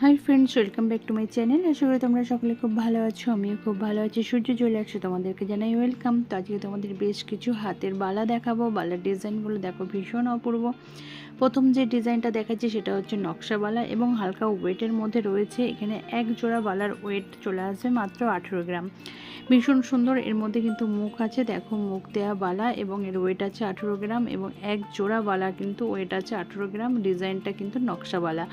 High friends, welcome back to my channel. আশা করি তোমরা সকলে খুব ভালো আছো। আমিও খুব ভালো আছি। সূর্য চলে আসছে, তোমাদেরকে জানাই ওয়েলকাম। তো আজকে তোমাদের বেশ কিছু হাতের বালা দেখাবো। বালার ডিজাইনগুলো দেখো ভীষণ অপূর্ব। প্রথম যে ডিজাইনটা দেখাচ্ছি সেটা হচ্ছে নকশা বালা এবং হালকা ওয়েটের মধ্যে রয়েছে। এখানে এক জোড়া বালার ওয়েট চলে আসে মাত্র 18 গ্রাম। ভীষণ সুন্দর। এর মধ্যে কিন্তু মুখ আছে, দেখো মুখ দেয়া বালা এবং এর ওয়েট আছে 18 গ্রাম এবং এক জোড়া বালা কিন্তু ওয়েট আছে 18 গ্রাম। ডিজাইনটা কিন্তু নকশা বালা।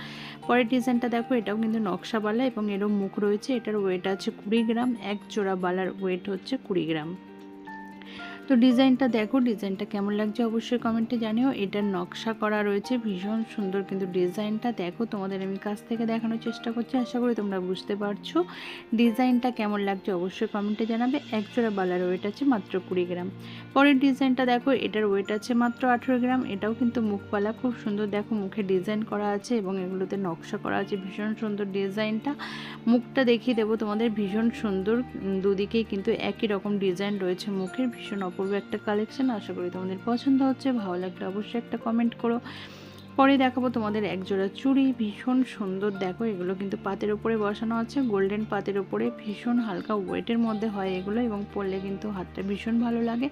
পরের ডিজাইনটা দেখো, এটাও কিন্তু নকশা বালা এবং এরও মুখ রয়েছে। এটার ওয়েট আছে 20 গ্রাম। এক জোড়া বালার ওয়েট হচ্ছে 20 গ্রাম। তো ডিজাইনটা দেখো, ডিজাইনটা কেমন লাগছে অবশ্যই কমেন্টে জানিও। এটার নকশা করা রয়েছে, ভীষণ সুন্দর কিন্তু ডিজাইনটা দেখো। তোমাদের আমি কাছ থেকে দেখানোর চেষ্টা করছি, আশা করি তোমরা বুঝতে পারছো ডিজাইনটা কেমন লাগছে অবশ্যই কমেন্টে জানাবে। এক জোড়া বালার ওয়েট আছে মাত্র 20 গ্রাম। পরের ডিজাইনটা দেখো, এটার ওয়েট আছে মাত্র 18 গ্রাম। এটাও কিন্তু মুখপালা খুব সুন্দর, দেখো মুখে ডিজাইন করা আছে এবং এগুলোতে নকশা করা আছে, ভীষণ সুন্দর ডিজাইনটা। মুখটা দেখিয়ে দেবো তোমাদের, ভীষণ সুন্দর। দুদিকেই কিন্তু একই রকম ডিজাইন রয়েছে মুখের। ভীষণ অপূর্ব একটা কালেকশন। আশা করি তোমাদের পছন্দ হচ্ছে। ভালো লাগলে অবশ্যই একটা কমেন্ট করো। পরে দেখাবো তোমাদের একজোড়া চুড়ি, ভীষণ সুন্দর। দেখো এগুলো কিন্তু পাতের উপরে বসানো আছে, গোল্ডেন পাতের উপরে। ভীষণ হালকা ওয়েটের মধ্যে হয় এগুলো এবং পরলে কিন্তু হাতটা ভীষণ ভালো লাগে।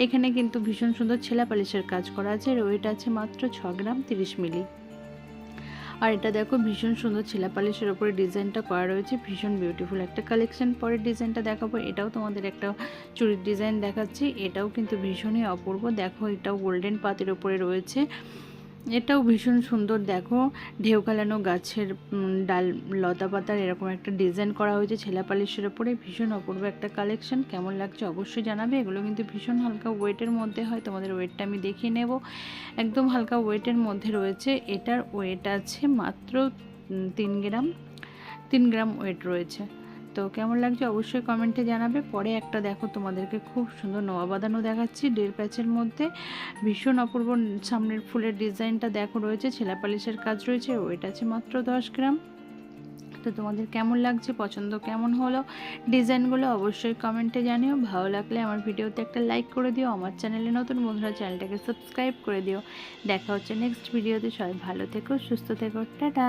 এখানে কিন্তু ভীষণ সুন্দর ছেলা পালিশের কাজ করা আছে। ওয়েট আছে মাত্র 6 গ্রাম 30 মিলি। আর এটা দেখো ভীষণ সুন্দর ছেলা পালিশের ওপরে ডিজাইনটা করা রয়েছে, ভীষণ বিউটিফুল একটা কালেকশন। পরের ডিজাইনটা দেখাবো, এটাও তোমাদের একটা চুড়ির ডিজাইন দেখাচ্ছি। এটাও কিন্তু ভীষণই অপূর্ব। দেখো এটাও গোল্ডেন পাতের ওপরে রয়েছে, এটাও ভীষণ সুন্দর। দেখো ঢেউ খেলানো গাছের ডাল লতা পাতার এরকম একটা ডিজাইন করা হয়েছে ছেলা পালিশের ওপরে। ভীষণ অপূর্ব একটা কালেকশন। কেমন লাগছে অবশ্যই জানাবে। এগুলো কিন্তু ভীষণ হালকা ওয়েটের মধ্যে হয়, তোমাদের ওয়েটটা আমি দেখিয়ে নেব। একদম হালকা ওয়েটের মধ্যে রয়েছে। এটার ওয়েট আছে মাত্র 3 গ্রাম। 3 গ্রাম ওয়েট রয়েছে। তো কেমন লাগছে অবশ্যই কমেন্টে জানাবে। পরে একটা দেখো তোমাদেরকে খুব সুন্দর নোয়া বাঁধানো দেখাচ্ছি 1.5 প্যাচের মধ্যে, ভীষণ অপূর্ব। সামনের ফুলের ডিজাইনটা দেখো রয়েছে, ছেলা পালিশের কাজ রয়েছে। ওয়েট আছে মাত্র 10 গ্রাম। তো তোমাদের কেমন লাগছে, পছন্দ কেমন হলো ডিজাইনগুলো অবশ্যই কমেন্টে জানিও। ভালো লাগলে আমার ভিডিওতে একটা লাইক করে দিও। আমার চ্যানেলে নতুন বন্ধুরা চ্যানেলটাকে সাবস্ক্রাইব করে দিও। দেখা হচ্ছে নেক্সট ভিডিওতে। সবাই ভালো থেকো, সুস্থ থেকো, টাটা।